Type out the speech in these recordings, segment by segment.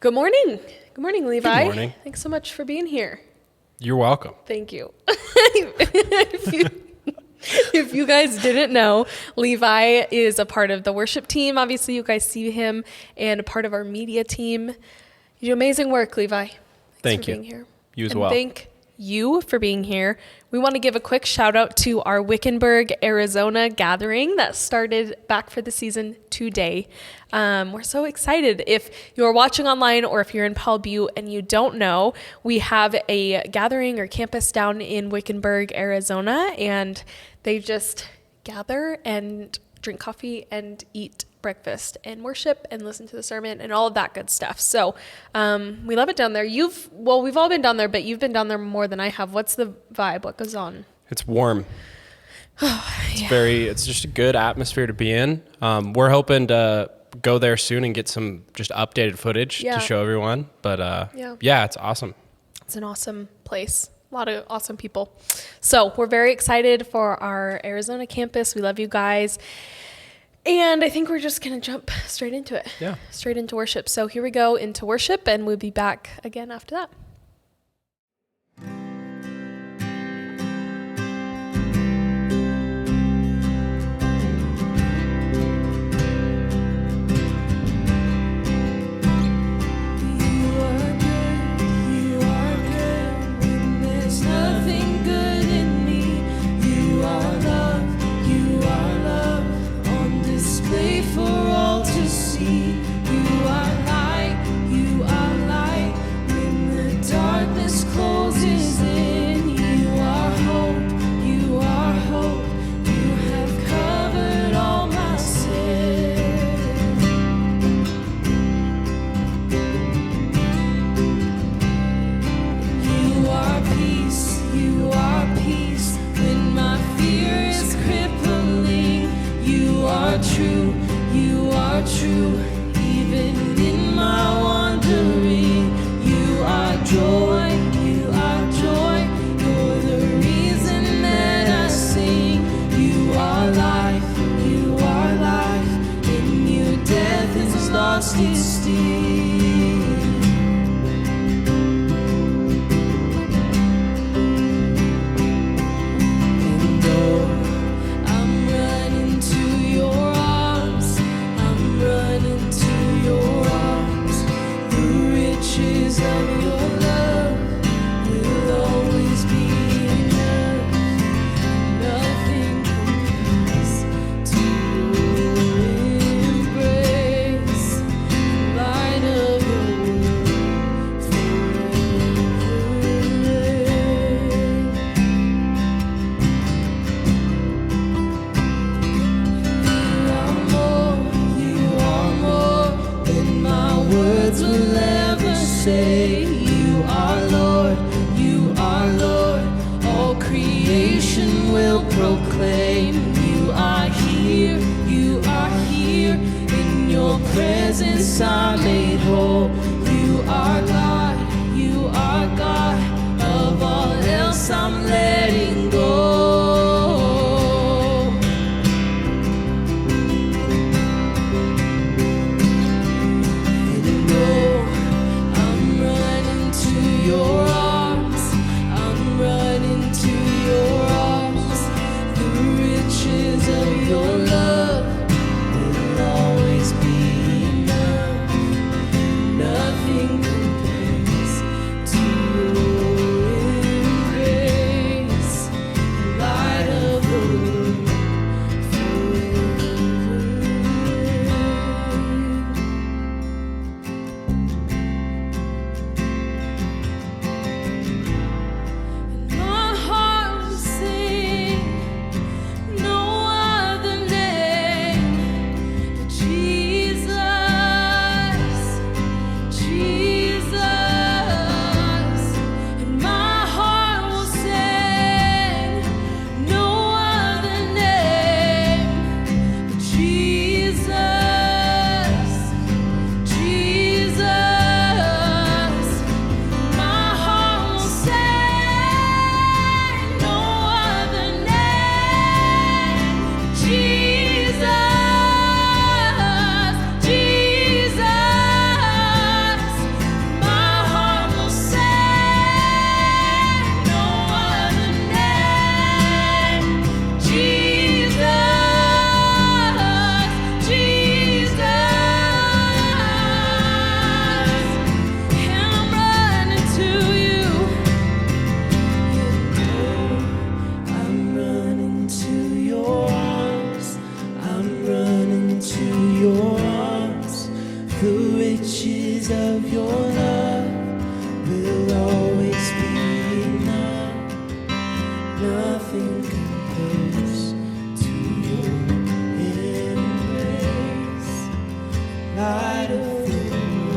Good morning. Good morning, Levi. Good morning. Thanks so much for being here. You're welcome. Thank you. If you guys didn't know, Levi is a part of the worship team. Obviously, you guys see him, and a part of our media team. You do amazing work, Levi. Thank for you. being here. You as And well. thank you for being here. We want to give a quick shout out to our Wickenburg, Arizona gathering that started back for the season today. We're so excited. If you're watching online or if you're in Powell, Butte and you don't know, we have a gathering or campus down in Wickenburg, Arizona, and they just gather and drink coffee and eat breakfast and worship and listen to the sermon and all of that good stuff. So we love it down there. We've all been down there, but you've been down there more than I have. What's the vibe? What goes on? It's warm. It's just a good atmosphere to be in. We're hoping to go there soon and get some just updated footage to show everyone. But yeah, it's awesome. It's an awesome place. A lot of awesome people. So we're very excited for our Arizona campus. We love you guys. And I think we're just going to jump straight into it. Yeah. Straight into worship. So here we go into worship, and we'll be back again after that. True, even in my wandering, you are joy, you're the reason that I sing. You are life, in you death is lost its sting. And oh, I'm running to your arms, running to your arms. The riches of your love will always be enough. Nothing compares to your embrace. Light of your word forever reign. You are more than my words will ever say. You are Lord, all creation will proclaim. You are here, in your presence I'm made whole. You are God, of all else I'm letting go. I'm running riches of your love will always be enough. Nothing compares to your embrace. Light of the world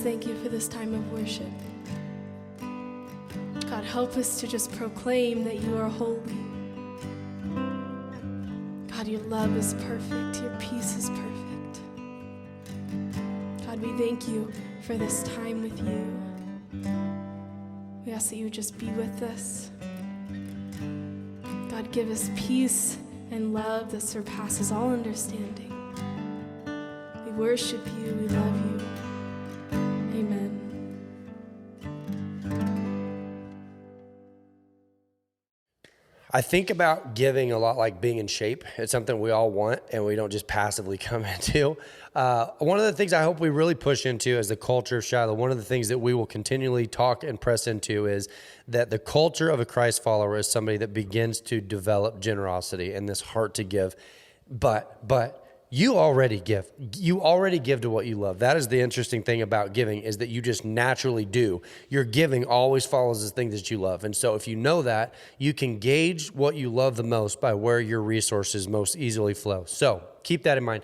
thank you for this time of worship. God, help us to just proclaim that you are holy. God, your love is perfect. Your peace is perfect. God, we thank you for this time with you. We ask that you would just be with us. God, give us peace and love that surpasses all understanding. We worship you. We love you. Amen. I think about giving a lot like being in shape. It's something we all want, and we don't just passively come into. One of the things I hope we really push into as the culture of Shiloh, one of the things that we will continually talk and press into is that the culture of a Christ follower is somebody that begins to develop generosity and this heart to give. But you already give. You already give to what you love. That is the interesting thing about giving, is that you just naturally do. Your giving always follows the things that you love. And so if you know that, you can gauge what you love the most by where your resources most easily flow. So keep that in mind.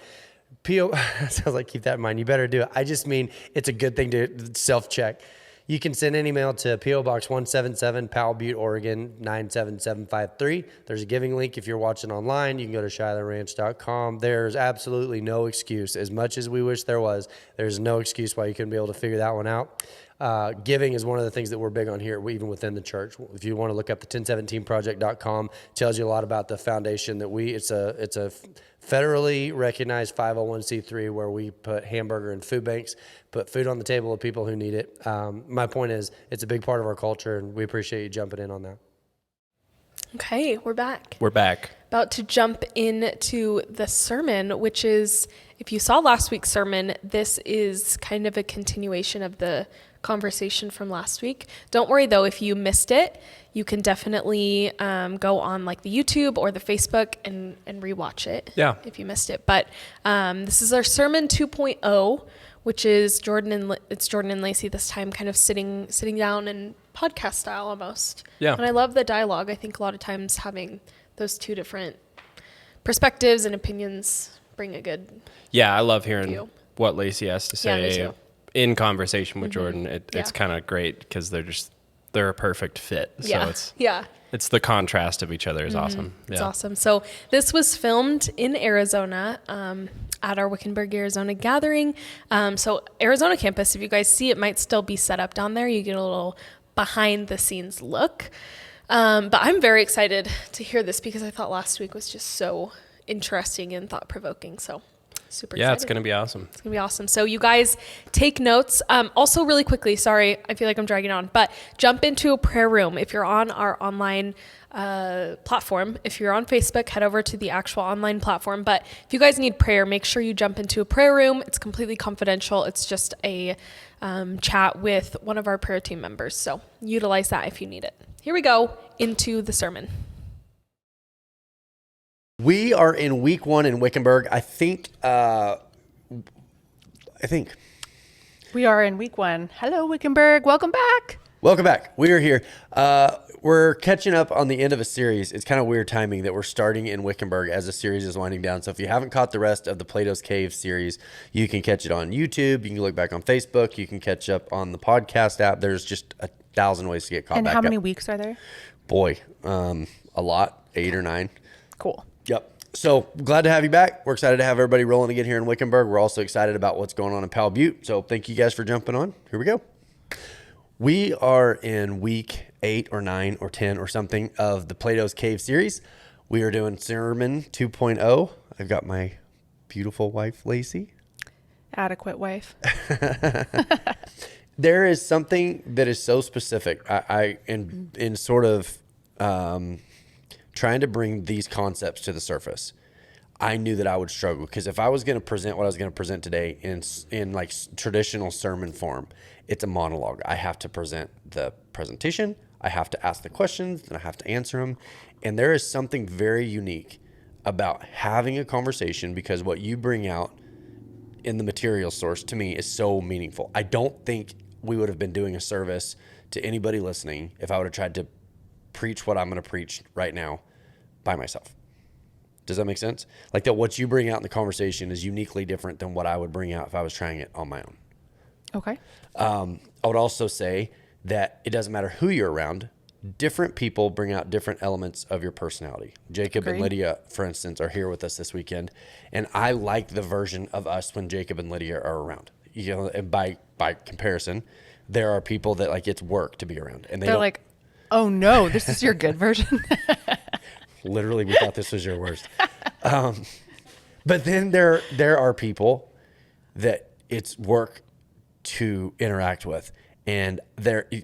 Sounds like keep that in mind. You better do it. I just mean it's a good thing to self-check. You can send an email to P.O. Box 177, Powell, Butte, Oregon, 97753. There's a giving link if you're watching online. You can go to shilohranch.com. There's absolutely no excuse. As much as we wish there was, there's no excuse why you couldn't be able to figure that one out. Giving is one of the things that we're big on here, even within the church. If you want to look up the 1017project.com, tells you a lot about the foundation that it's a federally recognized 501c3 where we put hamburger and food banks, put food on the table of people who need it. My point is, it's a big part of our culture, and we appreciate you jumping in on that. Okay, we're back. We're back. About to jump into the sermon, which is, if you saw last week's sermon, this is kind of a continuation of the conversation from last week. Don't worry though, if you missed it, you can definitely go on like the YouTube or the Facebook and rewatch it. Yeah. If you missed it. But this is our sermon 2.0, which is Jordan and Lacey this time, kind of sitting down in podcast style almost. Yeah. And I love the dialogue. I think a lot of times having those two different perspectives and opinions bring a good Yeah, I love hearing view. what Lacey has to say in conversation with Jordan. It's kind of great because they're a perfect fit. So it's the contrast of each other is awesome. It's awesome. So this was filmed in Arizona at our Wickenburg, Arizona gathering. So Arizona campus, if you guys see, it might still be set up down there. You get a little behind the scenes look. But I'm very excited to hear this because I thought last week was just so interesting and thought provoking. So super excited. Yeah, it's going to be awesome. It's going to be awesome. So you guys take notes. Also really quickly, sorry, I feel like I'm dragging on, but jump into a prayer room. If you're on our online platform, if you're on Facebook, head over to the actual online platform. But if you guys need prayer, make sure you jump into a prayer room. It's completely confidential. It's just a chat with one of our prayer team members. So utilize that if you need it. Here we go into the sermon. We are in week 1 in Wickenburg. I think we are in week 1. Hello, Wickenburg. Welcome back. Welcome back. We are here. We're catching up on the end of a series. It's kind of weird timing that we're starting in Wickenburg as the series is winding down. So if you haven't caught the rest of the Plato's Cave series, you can catch it on YouTube. You can look back on Facebook. You can catch up on the podcast app. There's just 1,000 ways to get caught back up. And how many weeks are there? Boy, a lot, 8 or 9. Cool. Yep. So glad to have you back. We're excited to have everybody rolling again here in Wickenburg. We're also excited about what's going on in Powell, Butte. So thank you guys for jumping on. Here we go. We are in week 8 or 9 or 10 or something of the Plato's Cave series. We are doing sermon 2.0. I've got my beautiful wife, Lacey. Adequate wife. There is something that is so specific. In sort of trying to bring these concepts to the surface, I knew that I would struggle because if I was going to present what I was going to present today in like traditional sermon form, it's a monologue. I have to present the presentation, I have to ask the questions, and I have to answer them. And there is something very unique about having a conversation because what you bring out in the material source to me is so meaningful. I don't think we would have been doing a service to anybody listening if I would have tried to preach what I'm going to preach right now by myself. Does that make sense? Like that what you bring out in the conversation is uniquely different than what I would bring out if I was trying it on my own. Okay. I would also say that it doesn't matter who you're around. Different people bring out different elements of your personality. Jacob and Lydia, for instance, are here with us this weekend. And I like the version of us when Jacob and Lydia are around. You know, and by comparison, there are people that like it's work to be around. And they're like, oh no, this is your good version. Literally, we thought this was your worst. But then there are people that it's work to interact with. And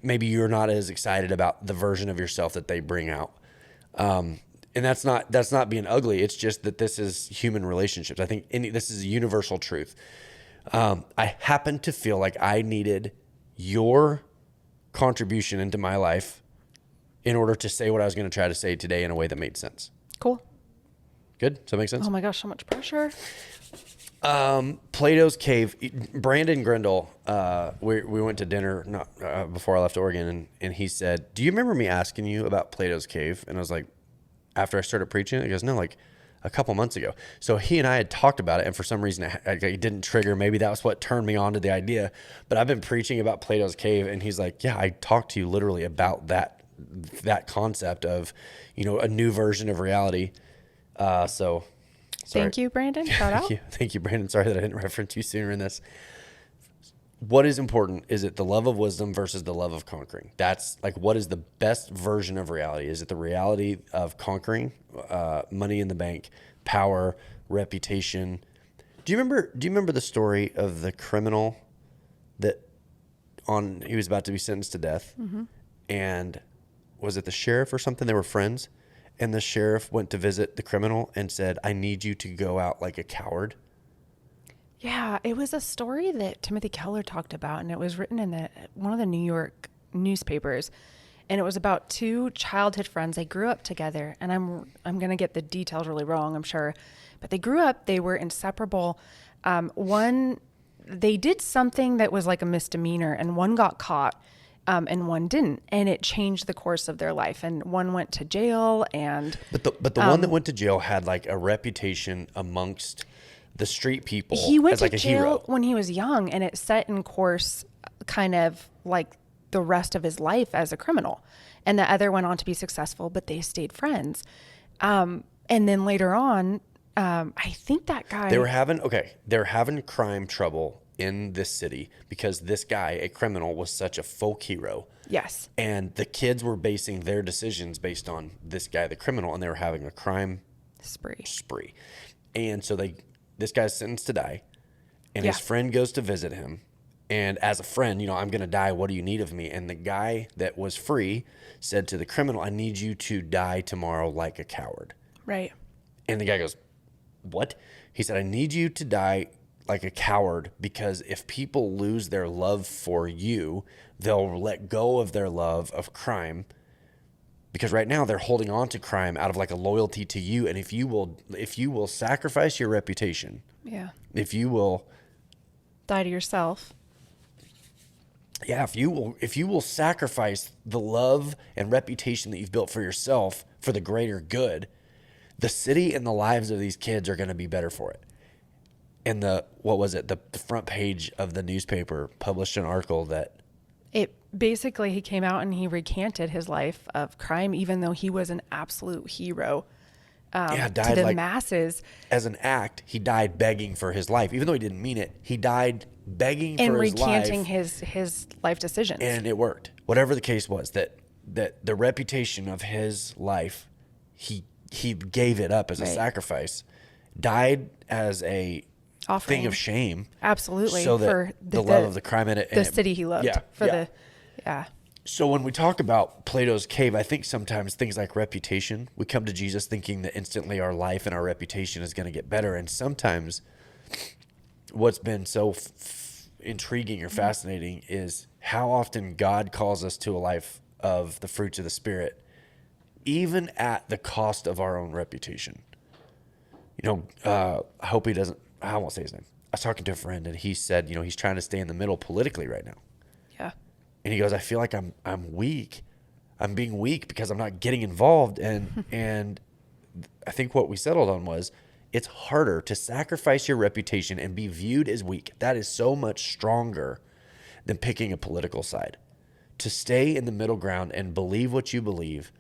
maybe you're not as excited about the version of yourself that they bring out. And that's not being ugly. It's just that this is human relationships. I think this is a universal truth. I happen to feel like I needed your contribution into my life in order to say what I was going to try to say today in a way that made sense. Cool. Good? Does that make sense? Oh my gosh, so much pressure. Plato's Cave. Brandon Grindle, we went to dinner before I left Oregon, and he said, "Do you remember me asking you about Plato's Cave?" And I was like, after I started preaching, he goes, "No, like a couple months ago." So he and I had talked about it, and for some reason it didn't trigger. Maybe that was what turned me on to the idea. But I've been preaching about Plato's Cave, and he's like, "Yeah, I talked to you literally about that concept of, a new version of reality." So sorry. Thank you, Brandon. Shout out. Thank you, Brandon. Sorry that I didn't reference you sooner in this. What is important? Is it the love of wisdom versus the love of conquering? That's like, what is the best version of reality? Is it the reality of conquering, money in the bank, power, reputation? Do you remember the story of the criminal he was about to be sentenced to death? Mm-hmm. And was it the sheriff or something? They were friends. And the sheriff went to visit the criminal and said, "I need you to go out like a coward." Yeah, it was a story that Timothy Keller talked about, and it was written in one of the New York newspapers. And it was about two childhood friends. They grew up together, and I'm going to get the details really wrong, I'm sure. But they grew up, they were inseparable. They did something that was like a misdemeanor, and one got caught. And one didn't, and it changed the course of their life. And one went to jail, and but the one that went to jail had like a reputation amongst the street people. He went as to like a jail hero when he was young, and it set in course kind of like the rest of his life as a criminal. And the other went on to be successful, but they stayed friends. And then later on, I think that guy they were having crime trouble in this city because this guy, a criminal, was such a folk hero. Yes. And the kids were basing their decisions based on this guy, the criminal, and they were having a crime spree. And so this guy's sentenced to die, and his friend goes to visit him. And as a friend, I'm going to die. What do you need of me? And the guy that was free said to the criminal, "I need you to die tomorrow like a coward." Right. And the guy goes, "What?" He said, "I need you to die like a coward, because if people lose their love for you, they'll let go of their love of crime, because right now they're holding on to crime out of like a loyalty to you. And if you will sacrifice your reputation, if you will die to yourself, if you will sacrifice the love and reputation that you've built for yourself for the greater good, the city and the lives of these kids are going to be better for it." And the front page of the newspaper published an article that he came out and he recanted his life of crime, even though he was an absolute hero to the masses. As an act, he died begging for his life. Even though he didn't mean it, he died begging for his life. And recanting his life decisions. And it worked. Whatever the case was, that the reputation of his life, he gave it up as a sacrifice, died as a offering. Thing of shame. Absolutely. So that for the love of the crime in it. The city he loved. So when we talk about Plato's Cave, I think sometimes things like reputation, we come to Jesus thinking that instantly our life and our reputation is going to get better. And sometimes what's been so intriguing or fascinating is how often God calls us to a life of the fruits of the Spirit, even at the cost of our own reputation. I hope he doesn't. I won't say his name. I was talking to a friend, and he said, he's trying to stay in the middle politically right now. Yeah. And he goes, "I feel like I'm weak. I'm being weak because I'm not getting involved." And I think what we settled on was, it's harder to sacrifice your reputation and be viewed as weak. That is so much stronger than picking a political side. To stay in the middle ground and believe what you believe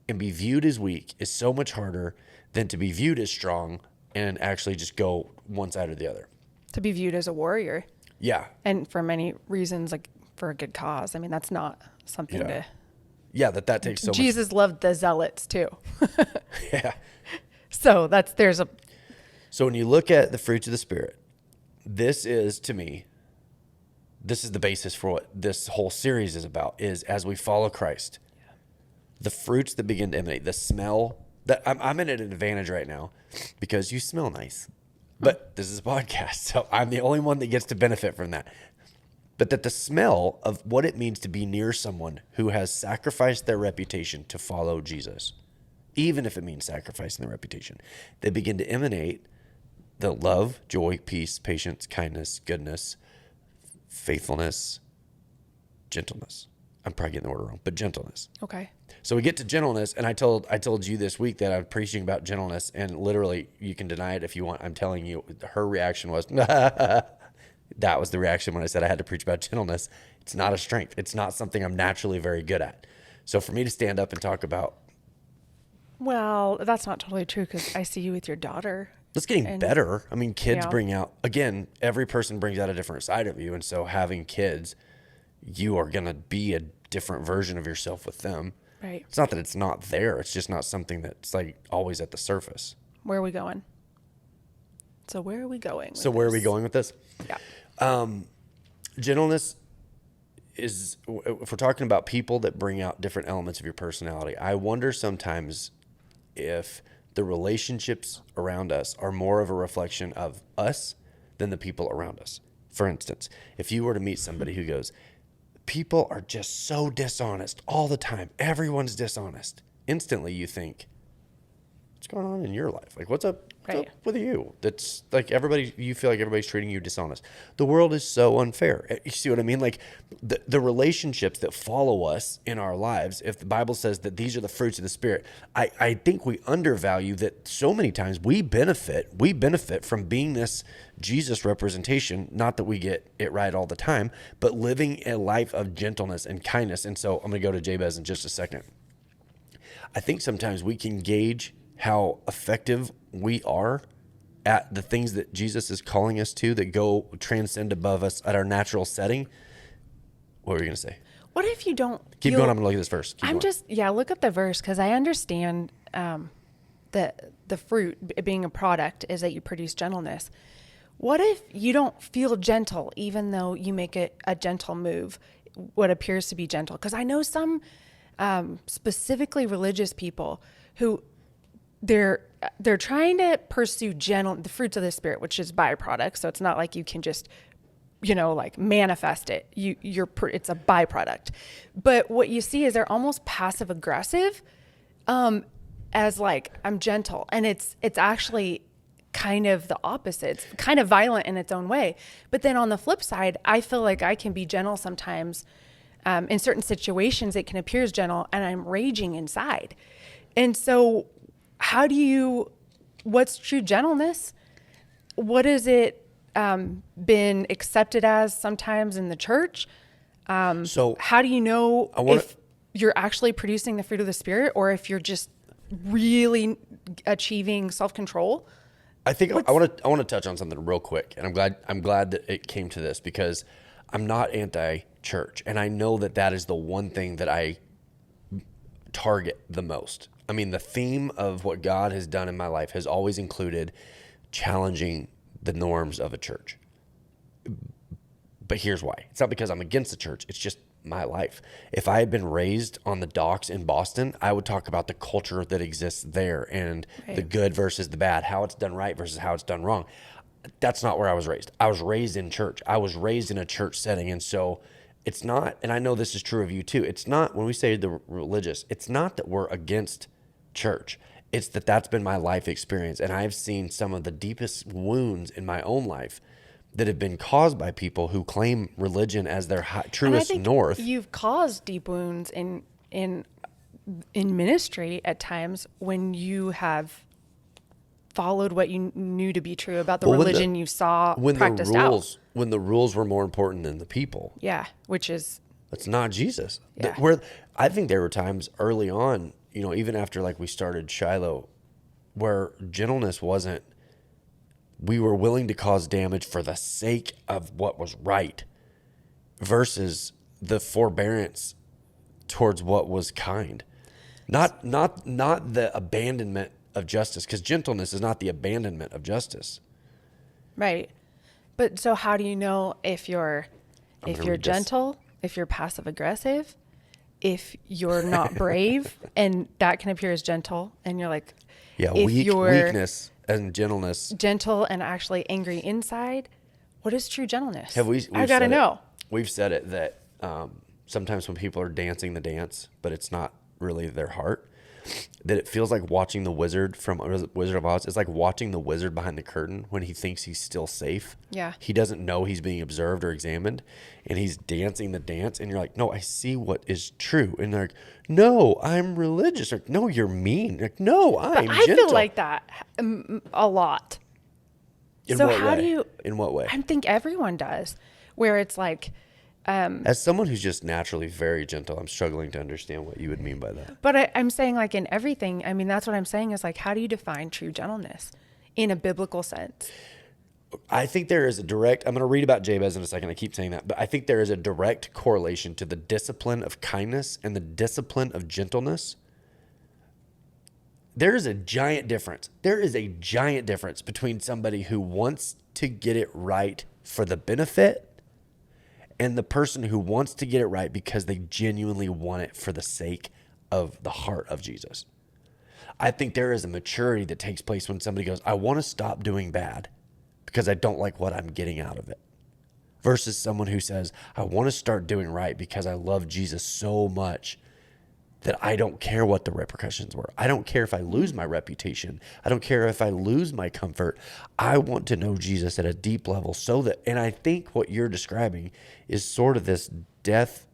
and be viewed as weak is so much harder than to be viewed as strong and actually just go one side or the other. To be viewed as a warrior. Yeah. And for many reasons, like for a good cause. I mean, that's not something to... Yeah, that takes so much... Jesus loved the zealots too. Yeah. So So when you look at the fruits of the Spirit, this is, to me, this is the basis for what this whole series is about, is as we follow Christ, the fruits that begin to emanate, the smell that I'm at an advantage right now because you smell nice, but this is a podcast. So I'm the only one that gets to benefit from that. But that the smell of what it means to be near someone who has sacrificed their reputation to follow Jesus, even if it means sacrificing their reputation, they begin to emanate the love, joy, peace, patience, kindness, goodness, faithfulness, gentleness. I'm probably getting the order wrong, but gentleness. Okay. So we get to gentleness, and I told you this week that I'm preaching about gentleness, and literally, you can deny it if you want. I'm telling you, her reaction was, that was the reaction when I said I had to preach about gentleness. It's not a strength. It's not something I'm naturally very good at. So for me to stand up and talk about... Well, that's not totally true because I see you with your daughter. It's getting better. I mean, kids bring out, again, every person brings out a different side of you. And so having kids, you are going to be a different version of yourself with them. Right. It's not that it's not there. It's just not something that's like always at the surface. Where are we going? So where are we going? Where are we going with this? Yeah. Gentleness is, if we're talking about people that bring out different elements of your personality, I wonder sometimes if the relationships around us are more of a reflection of us than the people around us. For instance, if you were to meet somebody who goes, people are just so dishonest all the time. Everyone's dishonest. Instantly you think, what's going on in your life? Like, what's up with you? That's like you feel like everybody's treating you dishonest. The world is so unfair. You see what I mean? Like the relationships that follow us in our lives, if the Bible says that these are the fruits of the Spirit, I think we undervalue that so many times we benefit from being this Jesus representation. Not that we get it right all the time, but living a life of gentleness and kindness. And so I'm going to go to Jabez in just a second. I think sometimes we can gauge how effective we are at the things that Jesus is calling us to that go transcend above us at our natural setting. What were you going to say? What if you don't keep going? I'm going to look at this verse. Look at the verse because I understand that the fruit being a product is that you produce gentleness. What if you don't feel gentle even though you make a gentle move, what appears to be gentle? Because I know some specifically religious people who they're trying to pursue the fruits of the Spirit, which is byproduct. So it's not like you can just, like manifest it. It's a byproduct. But what you see is they're almost passive aggressive, as like, I'm gentle. And it's actually kind of the opposite. It's kind of violent in its own way. But then on the flip side, I feel like I can be gentle sometimes. In certain situations, it can appear as gentle and I'm raging inside. And so what's true gentleness? What has it been accepted as sometimes in the church? So how do you know if you're actually producing the fruit of the Spirit or if you're just really achieving self-control? I think I want to touch on something real quick, and I'm glad that it came to this because I'm not anti-church, and I know that is the one thing that I target the most. I mean, the theme of what God has done in my life has always included challenging the norms of a church. But here's why. It's not because I'm against the church. It's just my life. If I had been raised on the docks in Boston, I would talk about the culture that exists there and the good versus the bad, how it's done right versus how it's done wrong. That's not where I was raised. I was raised in church. I was raised in a church setting. And so it's not, and I know this is true of you too, it's not, when we say the religious, it's not that we're against church. It's that's been my life experience. And I've seen some of the deepest wounds in my own life that have been caused by people who claim religion as their truest north. You've caused deep wounds in ministry at times when you have followed what you knew to be true about the religion you saw practiced out. When the rules were more important than the people. Yeah, which is... That's not Jesus. Yeah. I think there were times early on, even after like we started Shiloh, where gentleness wasn't, we were willing to cause damage for the sake of what was right versus the forbearance towards what was kind. Not the abandonment of justice, because gentleness is not the abandonment of justice. Right. But so how do you know if you're gentle, if you're passive aggressive, if you're not brave, and that can appear as gentle, and you're like, yeah, if you're weakness and gentleness, gentle and actually angry inside, what is true gentleness? I gotta know. We've said it that sometimes when people are dancing the dance, but it's not really their heart, that it feels like watching the wizard from Wizard of Oz. It's like watching the wizard behind the curtain when he thinks he's still safe. Yeah. He doesn't know he's being observed or examined, and he's dancing the dance, and you're like, no, I see what is true. And they're like, no, I'm religious. Like, no, you're mean. Like, no, I'm gentle. I feel like that a lot. In so what how way? do you? In what way? I think everyone does, where it's like, as someone who's just naturally very gentle, I'm struggling to understand what you would mean by that. But I'm saying, like, in everything, I mean, that's what I'm saying is, like, how do you define true gentleness in a biblical sense? I think there is a direct, I'm going to read about Jabez in a second. I keep saying that, but I think there is a direct correlation to the discipline of kindness and the discipline of gentleness. There is a giant difference. There is a giant difference between somebody who wants to get it right for the benefit and the person who wants to get it right because they genuinely want it for the sake of the heart of Jesus. I think there is a maturity that takes place when somebody goes, I want to stop doing bad because I don't like what I'm getting out of it. Versus someone who says, I want to start doing right because I love Jesus so much that I don't care what the repercussions were. I don't care if I lose my reputation. I don't care if I lose my comfort. I want to know Jesus at a deep level so that, and I think what you're describing is sort of this death,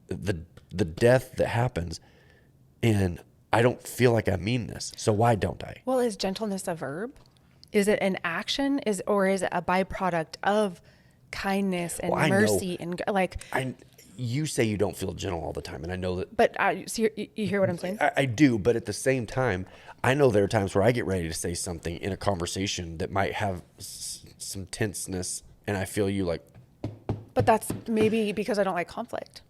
the death that happens, and I don't feel like I mean this. So why don't I? Well, is gentleness a verb? Is it an action? Or is it a byproduct of kindness and mercy? And like, you say you don't feel gentle all the time, and I know that. But so you hear what I'm saying? I do, but at the same time, I know there are times where I get ready to say something in a conversation that might have some tenseness, and I feel you like. But that's maybe because I don't like conflict.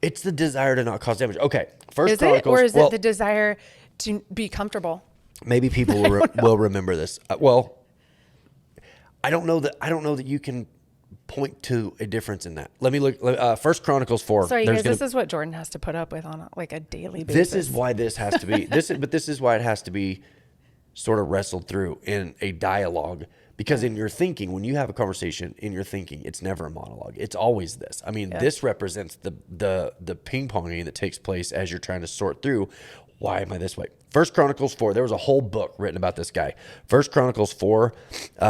It's the desire to not cause damage. Okay, First Chronicles. Or is it the desire to be comfortable? Maybe people will remember this. I don't know that you can point to a difference in that. Let me look. First Chronicles 4. Sorry, guys, this is what Jordan has to put up with on a daily basis. This is why this has to be. This is why it has to be sort of wrestled through in a dialogue. Because in your thinking, when you have a conversation, in your thinking, it's never a monologue. It's always this. I mean, this represents the ping ponging that takes place as you're trying to sort through. Why am I this way? First Chronicles 4. There was a whole book written about this guy. First Chronicles 4,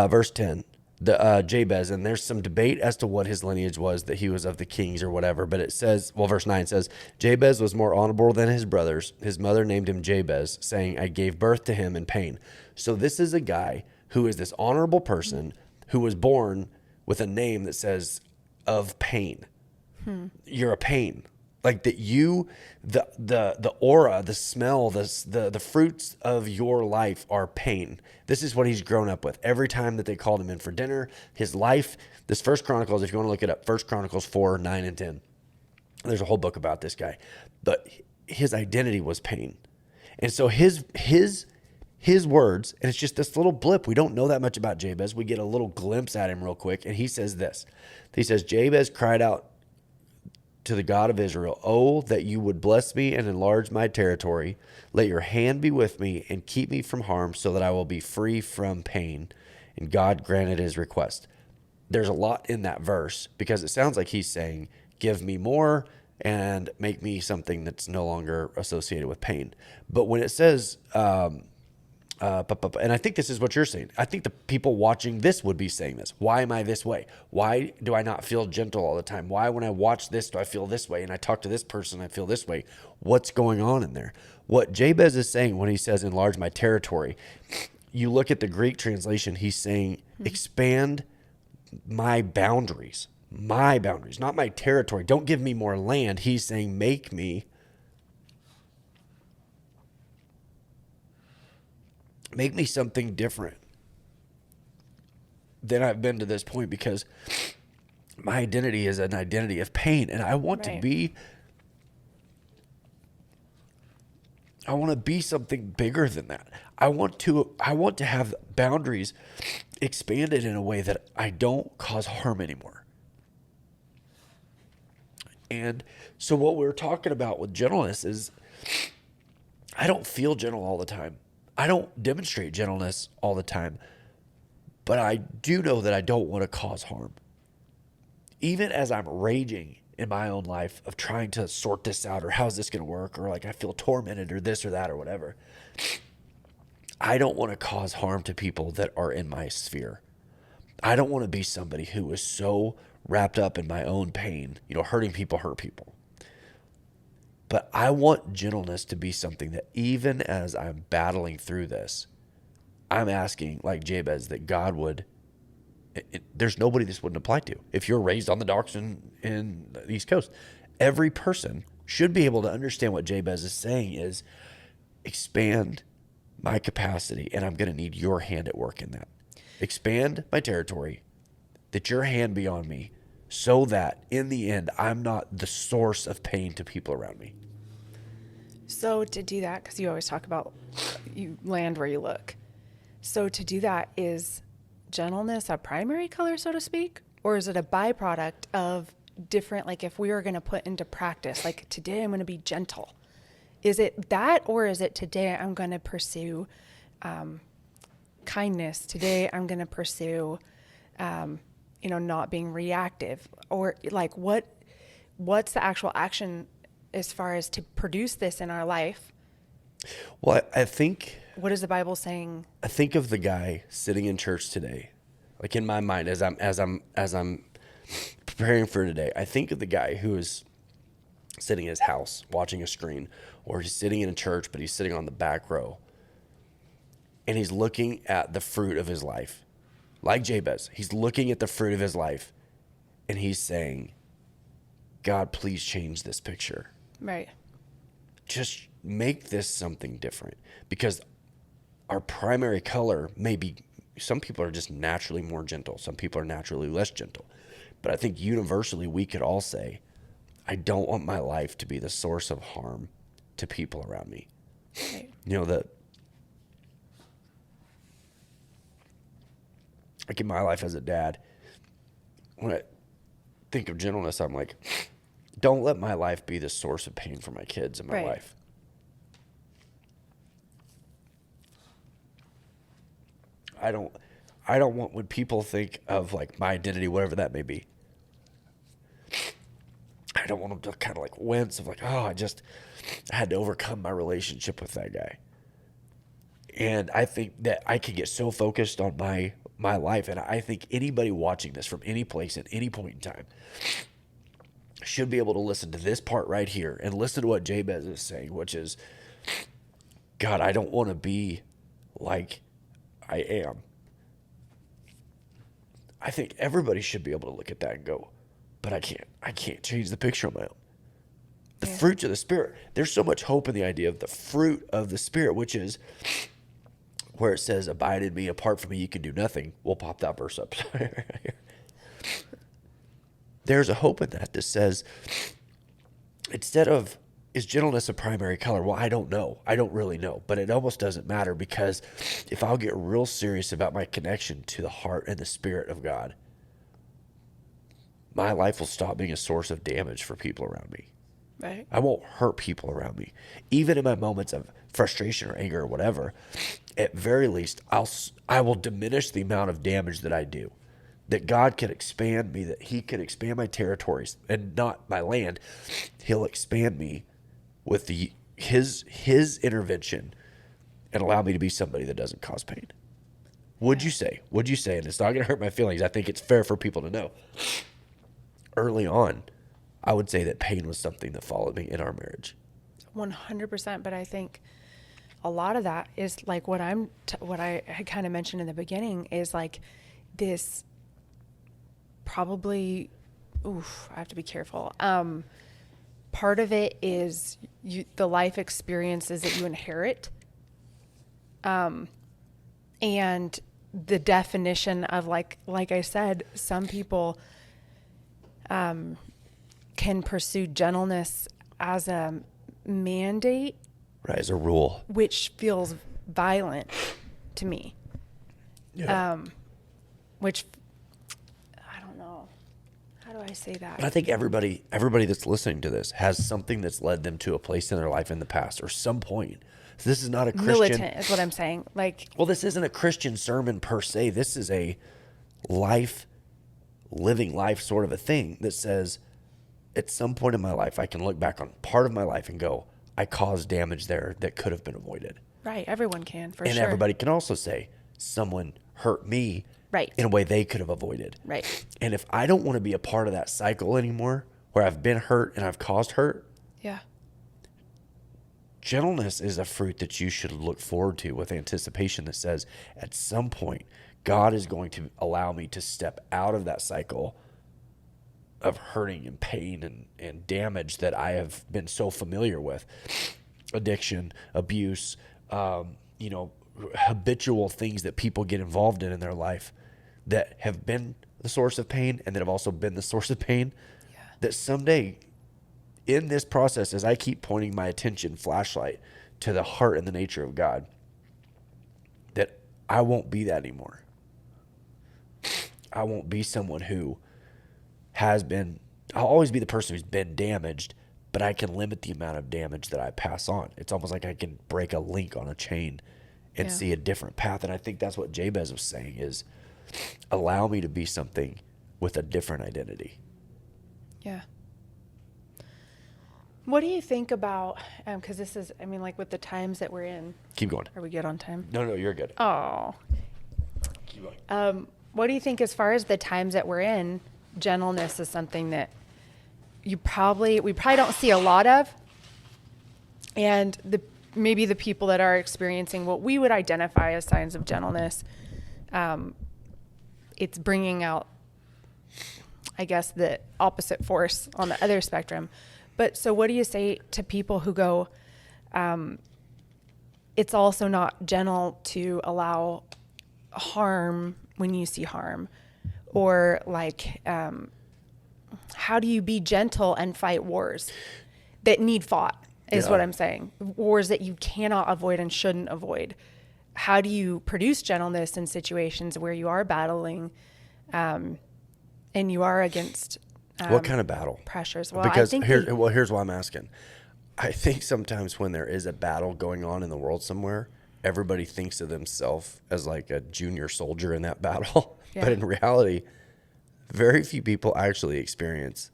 verse 10. Jabez, and there's some debate as to what his lineage was, that he was of the kings or whatever, but it says, verse 9 says, Jabez was more honorable than his brothers. His mother named him Jabez, saying, I gave birth to him in pain. So this is a guy who is this honorable person who was born with a name that says of pain. You're a pain. Like that the aura, the smell, the fruits of your life are pain. This is what he's grown up with. Every time that they called him in for dinner, his life, this First Chronicles, if you want to look it up, First Chronicles 4, 9, and 10. There's a whole book about this guy. But his identity was pain. And so his words, and it's just this little blip. We don't know that much about Jabez. We get a little glimpse at him real quick. And he says this. He says, Jabez cried out to the God of Israel, oh, that you would bless me and enlarge my territory. Let your hand be with me and keep me from harm so that I will be free from pain. And God granted his request. There's a lot in that verse because it sounds like he's saying, give me more and make me something that's no longer associated with pain. But when it says, and I think this is what you're saying. I think the people watching this would be saying this. Why am I this way? Why do I not feel gentle all the time? Why, when I watch this, do I feel this way? And I talk to this person, I feel this way. What's going on in there? What Jabez is saying when he says, enlarge my territory, you look at the Greek translation, he's saying, expand my boundaries, not my territory. Don't give me more land. He's saying, make me something different than I've been to this point, because my identity is an identity of pain, and I want to be something bigger than that. I want to have boundaries expanded in a way that I don't cause harm anymore. And so what we're talking about with gentleness is I don't feel gentle all the time. I don't demonstrate gentleness all the time. But I do know that I don't want to cause harm. Even as I'm raging in my own life of trying to sort this out, or how's this going to work, or like I feel tormented or this or that or whatever, I don't want to cause harm to people that are in my sphere. I don't want to be somebody who is so wrapped up in my own pain. Hurting people hurt people. But I want gentleness to be something that even as I'm battling through this, I'm asking, like Jabez, that God would, there's nobody this wouldn't apply to. If you're raised on the docks in the East Coast, every person should be able to understand what Jabez is saying is expand my capacity, and I'm going to need your hand at work in that. Expand my territory, that your hand be on me, so that in the end, I'm not the source of pain to people around me. So to do that, because you always talk about you land where you look. So to do that, is gentleness a primary color, so to speak? Or is it a byproduct of different, like if we were going to put into practice, like today I'm going to be gentle. Is it that, or is it today I'm going to pursue kindness? Today I'm going to pursue, not being reactive? Or like what's the actual action as far as to produce this in our life? Well, I think... What is the Bible saying? I think of the guy sitting in church today, like in my mind as I'm preparing for today. I think of the guy who is sitting in his house watching a screen, or he's sitting in a church, but he's sitting on the back row, and he's looking at the fruit of his life, like Jabez. He's looking at the fruit of his life, and he's saying, "God, please change this picture. Right. Just make this something different," because our primary color may be, some people are just naturally more gentle. Some people are naturally less gentle. But I think universally we could all say, I don't want my life to be the source of harm to people around me. Right. Like in my life as a dad, when I think of gentleness, I'm like, don't let my life be the source of pain for my kids in my life. I don't want when people think of like my identity, whatever that may be. I don't want them to kind of like wince of like, oh, I had to overcome my relationship with that guy. And I think that I can get so focused on my life. And I think anybody watching this from any place at any point in time should be able to listen to this part right here and listen to what Jabez is saying, which is, God, I don't want to be like I am. I think everybody should be able to look at that and go, but I can't change the picture on my own. The fruits of the Spirit. There's so much hope in the idea of the fruit of the Spirit, which is where it says, abide in me, apart from me, you can do nothing. We'll pop that verse up. There's a hope in that says, instead of, is gentleness a primary color? Well, I don't know. I don't really know. But it almost doesn't matter, because if I'll get real serious about my connection to the heart and the Spirit of God, my life will stop being a source of damage for people around me. Right. I won't hurt people around me. Even in my moments of frustration or anger or whatever, at very least, I will diminish the amount of damage that I do. That God can expand me, that he can expand my territories and not my land. He'll expand me with his intervention and allow me to be somebody that doesn't cause pain. Would you say, and it's not going to hurt my feelings, I think it's fair for people to know. Early on, I would say that pain was something that followed me in our marriage. 100%. But I think a lot of that is like what I had kind of mentioned in the beginning is like this probably, I have to be careful. Part of it is the life experiences that you inherit. And the definition of like I said, some people can pursue gentleness as a mandate. Right, as a rule. Which feels violent to me. Yeah. Which, I don't know. how do I say that? But I think everybody that's listening to this has something that's led them to a place in their life in the past or some point. So this is not a Christian. Militant is what I'm saying. Like, well, this isn't a Christian sermon per se. This is a living life sort of a thing that says at some point in my life, I can look back on part of my life and go, I caused damage there that could have been avoided. Right. Everyone can, for sure. And everybody can also say, someone hurt me right. in a way they could have avoided. Right. And if I don't want to be a part of that cycle anymore, where I've been hurt and I've caused hurt, yeah, gentleness is a fruit that you should look forward to with anticipation that says, at some point, God is going to allow me to step out of that cycle of hurting and pain and damage that I have been so familiar with. Addiction, abuse, habitual things that people get involved in their life that have been the source of pain and that have also been the source of pain. Yeah. That someday in this process, as I keep pointing my attention, flashlight, to the heart and the nature of God, that I won't be that anymore. I won't be someone who has been, I'll always be the person who's been damaged, but I can limit the amount of damage that I pass on. It's almost like I can break a link on a chain and see a different path. And I think that's what Jabez was saying is, allow me to be something with a different identity. Yeah. What do you think about, because this is, I mean, like with the times that we're in. Keep going. Are we good on time? No, you're good. Oh. Keep going. What do you think as far as the times that we're in, gentleness is something that we probably don't see a lot of. And maybe the people that are experiencing what we would identify as signs of gentleness, it's bringing out, I guess, the opposite force on the other spectrum. But so what do you say to people who go, it's also not gentle to allow harm when you see harm? Or like, how do you be gentle and fight wars that need fought is what I'm saying. Wars that you cannot avoid and shouldn't avoid. How do you produce gentleness in situations where you are battling and you are against what kind of battle? Pressures. Well, because I think here's why I'm asking. I think sometimes when there is a battle going on in the world somewhere, everybody thinks of themselves as like a junior soldier in that battle. Yeah. But in reality, very few people actually experience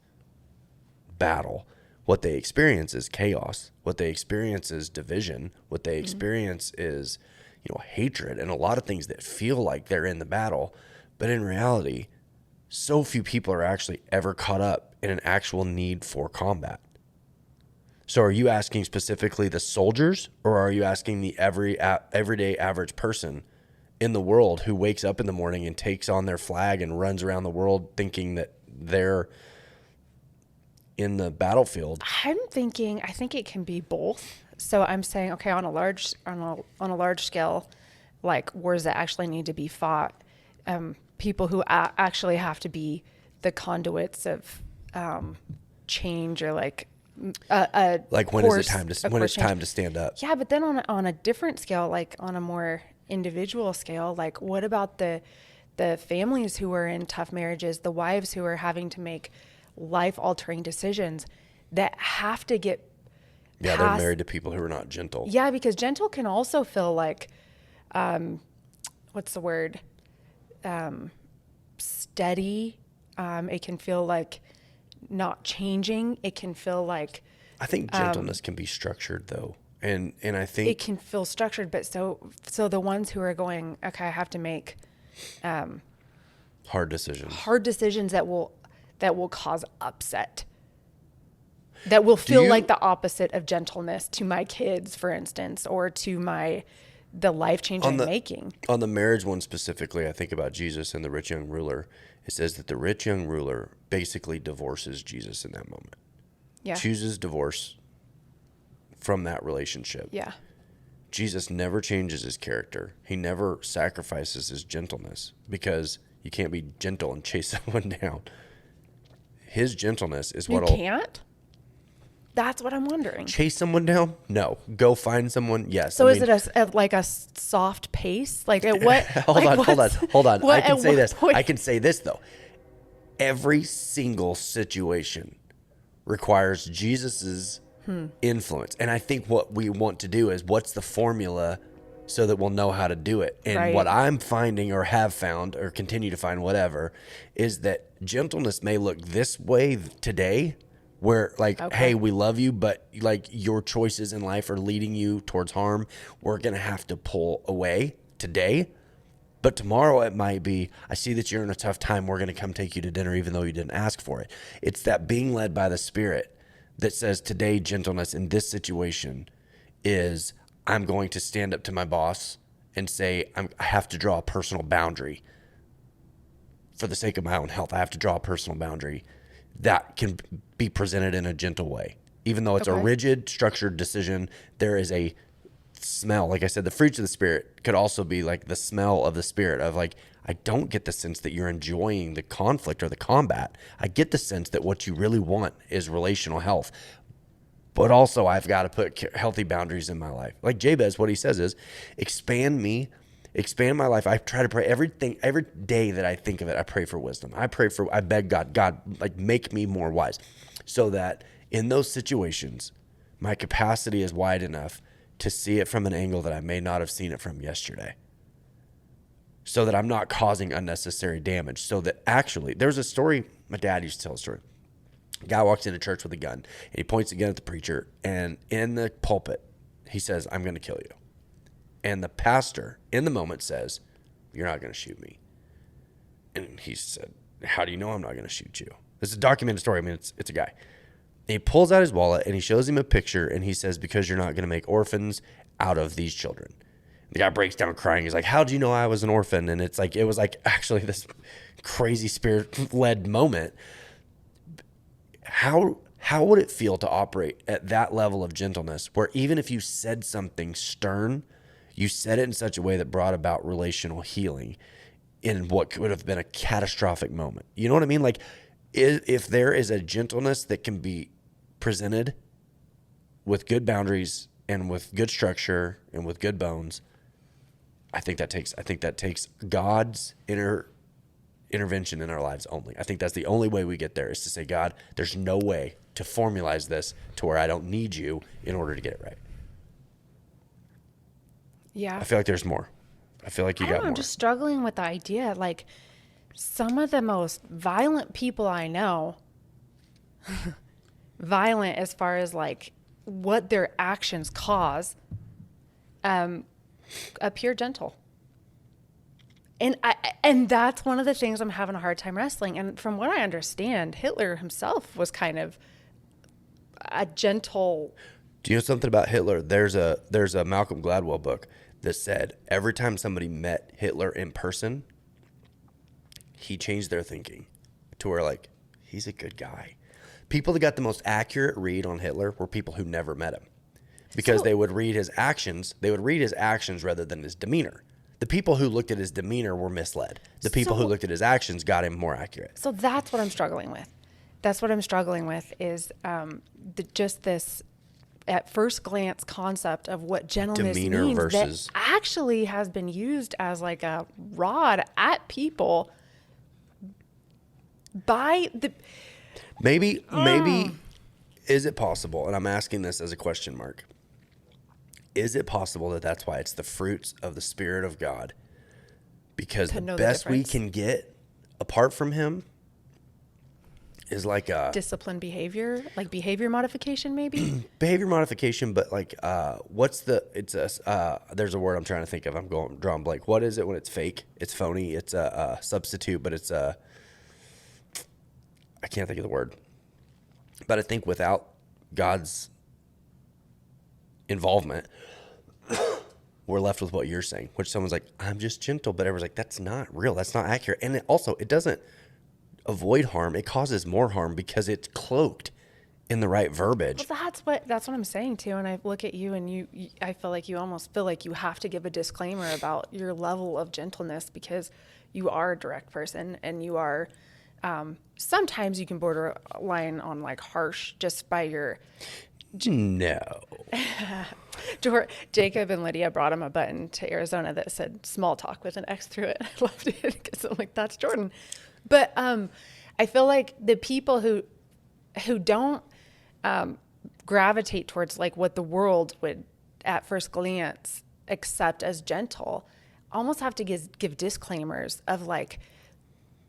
battle. What they experience is chaos. What they experience is division. What they experience is, hatred and a lot of things that feel like they're in the battle. But in reality, so few people are actually ever caught up in an actual need for combat. So are you asking specifically the soldiers, or are you asking the everyday average person in the world who wakes up in the morning and takes on their flag and runs around the world thinking that they're in the battlefield? I think it can be both. So I'm saying, okay, on a large scale, like wars that actually need to be fought, people who actually have to be the conduits of change, or like when is it time to stand up? Yeah, but then on a different scale, like on a more individual scale, like what about the families who are in tough marriages, the wives who are having to make life-altering decisions that have to get past. They're married to people who are not gentle. Yeah, because gentle can also feel like, what's the word? Steady. It can feel like not changing. It can feel like. I think gentleness can be structured though. And I think it can feel structured, but so the ones who are going, okay, I have to make hard decisions that will cause upset, that will feel like the opposite of gentleness to my kids, for instance, or to the life change I'm making. On the marriage one specifically, I think about Jesus and the rich young ruler. It says that the rich young ruler basically divorces Jesus in that moment. Yeah. Chooses divorce from that relationship. Yeah. Jesus never changes his character. He never sacrifices his gentleness, because you can't be gentle and chase someone down. His gentleness is what you can't? That's what I'm wondering. Chase someone down? No. Go find someone? Yes. So is it a soft pace? Like at what? Hold on. I can say this. I can say this though. every single situation requires Jesus's influence. And I think what we want to do is, what's the formula so that we'll know how to do it? And what I'm finding, or have found, or continue to find, whatever, is that gentleness may look this way today, where like, hey, we love you, but like your choices in life are leading you towards harm. We're going to have to pull away today. But tomorrow it might be, I see that you're in a tough time. We're going to come take you to dinner, even though you didn't ask for it. It's that being led by the Spirit that says, today, gentleness in this situation is, I'm going to stand up to my boss and say, I have to draw a personal boundary for the sake of my own health. I have to draw a personal boundary that can be presented in a gentle way. Even though it's a rigid, structured decision, there is a smell. Like I said, the fruits of the Spirit could also be like the smell of the Spirit of like, I don't get the sense that you're enjoying the conflict or the combat. I get the sense that what you really want is relational health. But also I've got to put healthy boundaries in my life. Like Jabez, what he says is, expand my life. I try to pray every day that I think of it. I pray for wisdom. I beg God, like make me more wise, so that in those situations, my capacity is wide enough to see it from an angle that I may not have seen it from yesterday, so that I'm not causing unnecessary damage. So that actually, there's a story, my dad used to tell a story. A guy walks into church with a gun, and he points a gun at the preacher, and in the pulpit, he says, I'm going to kill you. And the pastor, in the moment, says, you're not going to shoot me. And he said, how do you know I'm not going to shoot you? This is a documented story. I mean, it's a guy. And he pulls out his wallet, and he shows him a picture, and he says, because you're not going to make orphans out of these children. The guy breaks down crying. He's like, how'd you know I was an orphan? And it was like actually this crazy Spirit-led moment. How would it feel to operate at that level of gentleness, where even if you said something stern, you said it in such a way that brought about relational healing in what could have been a catastrophic moment? You know what I mean? Like, if there is a gentleness that can be presented with good boundaries and with good structure and with good bones, I think that takes God's intervention in our lives only. I think that's the only way we get there, is to say, God, there's no way to formalize this to where I don't need you in order to get it right. Yeah. I feel like there's more. I feel like you got more. I'm just struggling with the idea. Like, some of the most violent people I know, violent as far as like what their actions cause, appear gentle. And that's one of the things I'm having a hard time wrestling. And from what I understand, Hitler himself was kind of a gentle. Do you know something about Hitler? There's a Malcolm Gladwell book that said every time somebody met Hitler in person, he changed their thinking to where, like, he's a good guy. People that got the most accurate read on Hitler were people who never met him, because they would read his actions. They would read his actions rather than his demeanor. The people who looked at his demeanor were misled. The people who looked at his actions got him more accurate. So that's what I'm struggling with. That's what I'm struggling with is just this at first glance concept of what gentleness demeanor means versus that actually has been used as like a rod at people by the. Maybe is it possible? And I'm asking this as a question mark. Is it possible that that's why it's the fruits of the Spirit of God? Because the best we can get apart from Him is like a disciplined behavior, like behavior modification, maybe behavior modification. But like, there's a word I'm trying to think of. I'm drawing blank. What is it when it's fake? It's phony. It's a substitute, but it's I can't think of the word. But I think without God's involvement, we're left with what you're saying, which someone's like, I'm just gentle, but everyone's like, that's not real. That's not accurate. And it doesn't avoid harm. It causes more harm because it's cloaked in the right verbiage. Well, that's what I'm saying too. And I look at you and I feel like you almost feel like you have to give a disclaimer about your level of gentleness, because you are a direct person and you are, sometimes you can borderline on like harsh just by your. No. Jacob and Lydia brought him a button to Arizona that said small talk with an X through it. I loved it because I'm like, that's Jordan. But I feel like the people who don't gravitate towards like what the world would at first glance accept as gentle almost have to give disclaimers of like,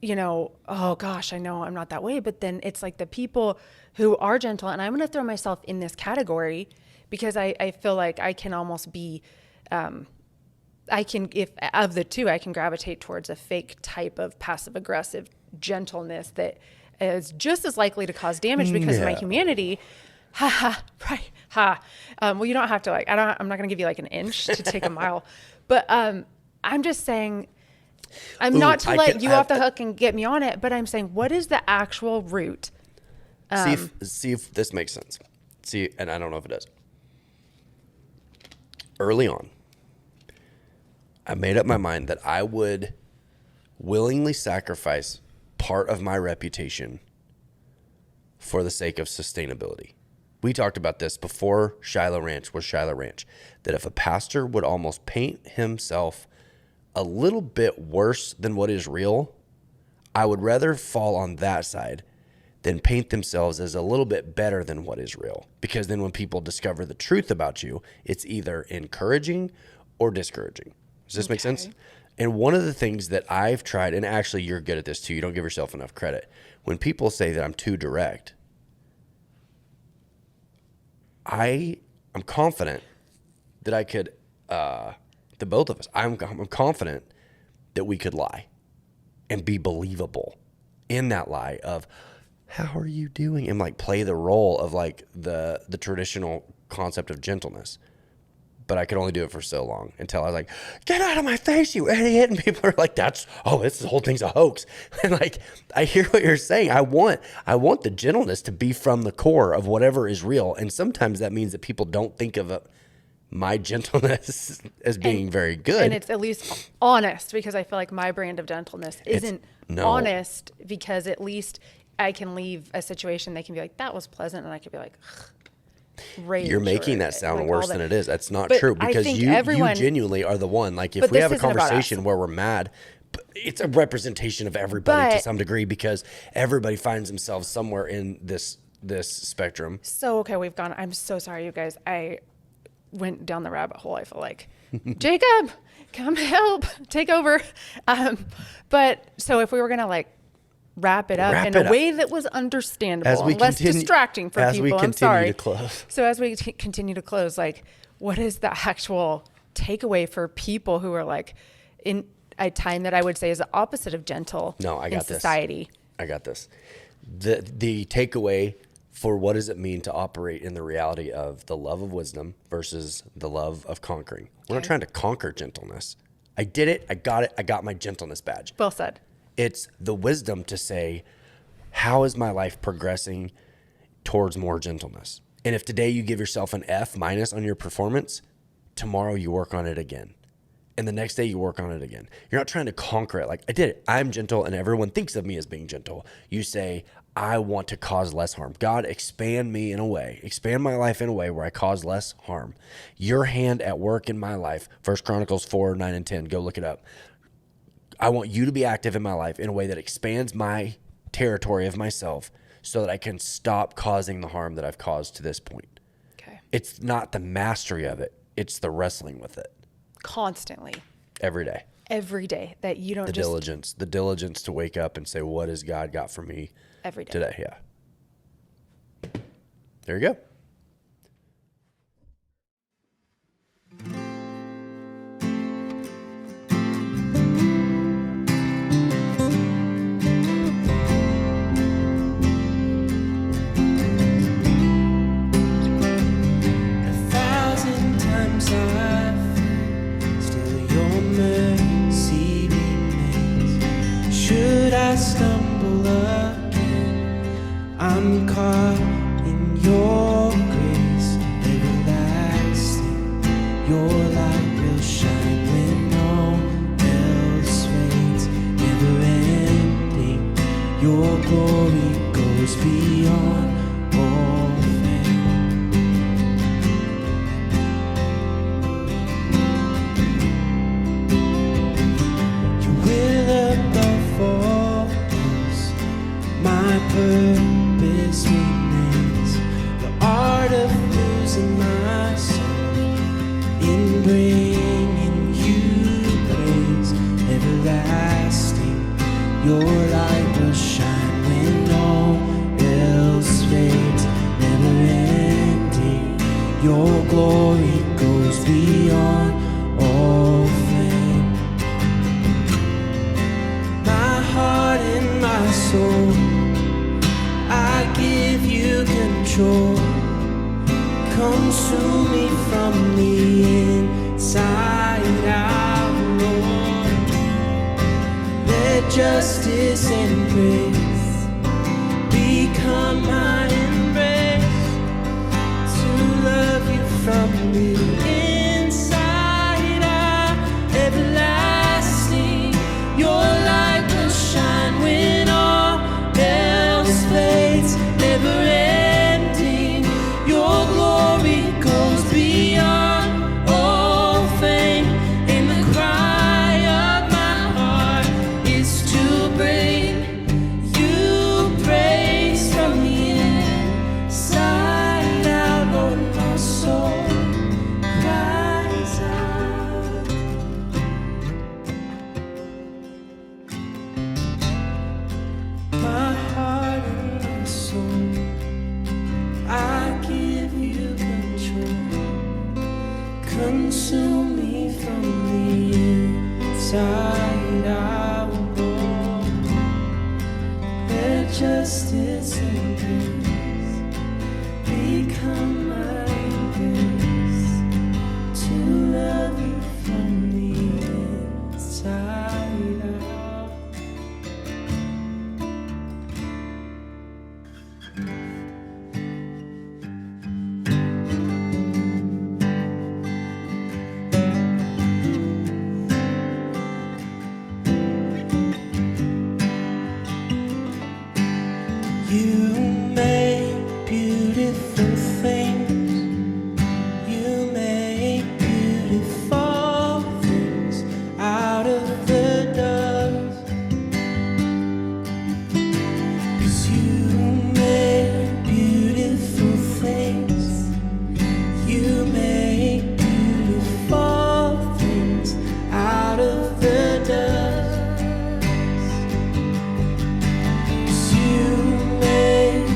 you know, oh gosh, I know I'm not that way. But then it's like the people who are gentle, and I'm going to throw myself in this category because I feel like I can almost be, if of the two, I can gravitate towards a fake type of passive aggressive gentleness that is just as likely to cause damage because of my humanity. Right. Well, you don't have to I'm not going to give you like an inch to take a mile, but I'm just saying, I'm not to let you off the hook and get me on it, but I'm saying, what is the actual root? See if this makes sense. And I don't know if it does. Early on, I made up my mind that I would willingly sacrifice part of my reputation for the sake of sustainability. We talked about this before Shiloh Ranch was Shiloh Ranch, that if a pastor would almost paint himself a little bit worse than what is real, I would rather fall on that side than paint themselves as a little bit better than what is real. Because then when people discover the truth about you, it's either encouraging or discouraging. Does this make sense? And one of the things that I've tried, and actually you're good at this too, you don't give yourself enough credit. When people say that I'm too direct, I'm confident that I could, the both of us, I'm confident that we could lie and be believable in that lie of, how are you doing? And like play the role of like the traditional concept of gentleness. But I could only do it for so long until I was like, get out of my face, you idiot. And people are like, this whole thing's a hoax. And like, I hear what you're saying. I want the gentleness to be from the core of whatever is real. And sometimes that means that people don't think of my gentleness as being very good. And it's at least honest, because I feel like my brand of gentleness isn't honest, because at least I can leave a situation, they can be like, that was pleasant. And I could be like, rage. You're making that sound worse than it is. That's not true, because you genuinely are the one. Like if we have a conversation where we're mad, it's a representation of everybody to some degree, because everybody finds themselves somewhere in this spectrum. So, okay, I'm so sorry, you guys. I went down the rabbit hole, I feel like. Jacob, come help, take over. But so if we were going to like wrap it up in a way that was understandable and less distracting for people. I'm sorry. So as we continue to close, like, what is the actual takeaway for people who are like in a time that I would say is the opposite of gentle in society? I got this. The takeaway for what does it mean to operate in the reality of the love of wisdom versus the love of conquering. We're not trying to conquer gentleness. I did it. I got it. I got my gentleness badge. Well said. It's the wisdom to say, how is my life progressing towards more gentleness? And if today you give yourself an F- on your performance, tomorrow you work on it again. And the next day you work on it again. You're not trying to conquer it. Like, I did it. I'm gentle and everyone thinks of me as being gentle. You say, I want to cause less harm. God, expand me in a way. Expand my life in a way where I cause less harm. Your hand at work in my life. 1 Chronicles 4, 9, and 10. Go look it up. I want you to be active in my life in a way that expands my territory of myself so that I can stop causing the harm that I've caused to this point. Okay. It's not the mastery of it. It's the wrestling with it. Constantly. Every day. Every day. That you don't The diligence to wake up and say, what has God got for me every day today? Yeah. There you go. I'm caught in your grace, everlasting. Your light will shine when all else fades, never ending. Your glory goes beyond all fame. You will above all else, my purpose remains, the art of losing my soul in bringing you praise everlasting. Your light will shine when all else fades, never ending. Your glory goes beyond all fame. My heart and my soul, I give you control. Consume me from the inside out, Lord. Let justice and grace become my embrace, to love you from the inside out, everlasting. Your light will shine when all else fades, never ending. Your glory goes beyond all fame, and the cry of my heart is to bring you praise from the inside out. Lord, my soul cries out. My heart and my soul, I give you control. Consume me from the inside out, Lord. Let justice and grace become my grace, to love you from the inside out. You make beautiful things. You make beautiful things out of the dust. 'Cause you make beautiful things. You make beautiful things out of the dust. 'Cause you make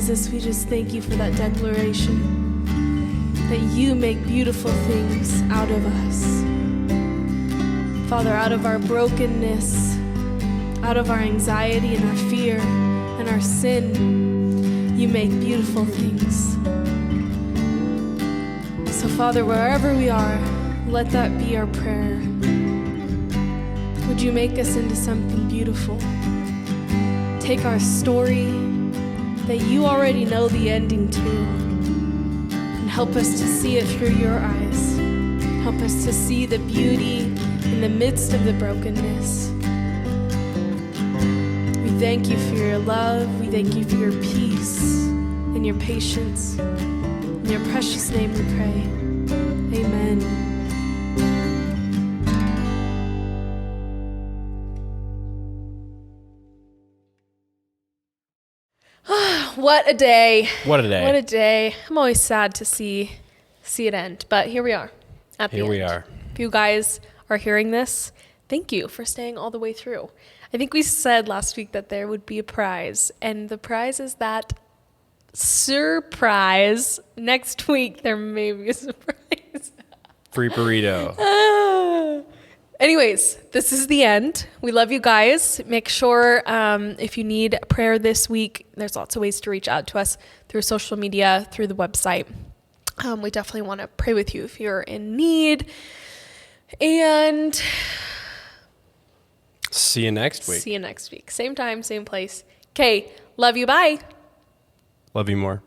Jesus, we just thank you for that declaration that you make beautiful things out of us. Father, out of our brokenness, out of our anxiety and our fear and our sin, you make beautiful things. So, Father, wherever we are, let that be our prayer. Would you make us into something beautiful? Take our story that you already know the ending to, and help us to see it through your eyes. Help us to see the beauty in the midst of the brokenness. We thank you for your love. We thank you for your peace and your patience. In your precious name we pray. Amen. What a day. What a day. What a day. I'm always sad to see it end, but here we are. Here we are. If you guys are hearing this, thank you for staying all the way through. I think we said last week that there would be a prize, and the prize is that surprise. Next week, there may be a surprise. Free burrito. Anyways, this is the end. We love you guys. Make sure if you need prayer this week, there's lots of ways to reach out to us through social media, through the website. We definitely want to pray with you if you're in need. And see you next week. See you next week. Same time, same place. Okay, love you. Bye. Love you more.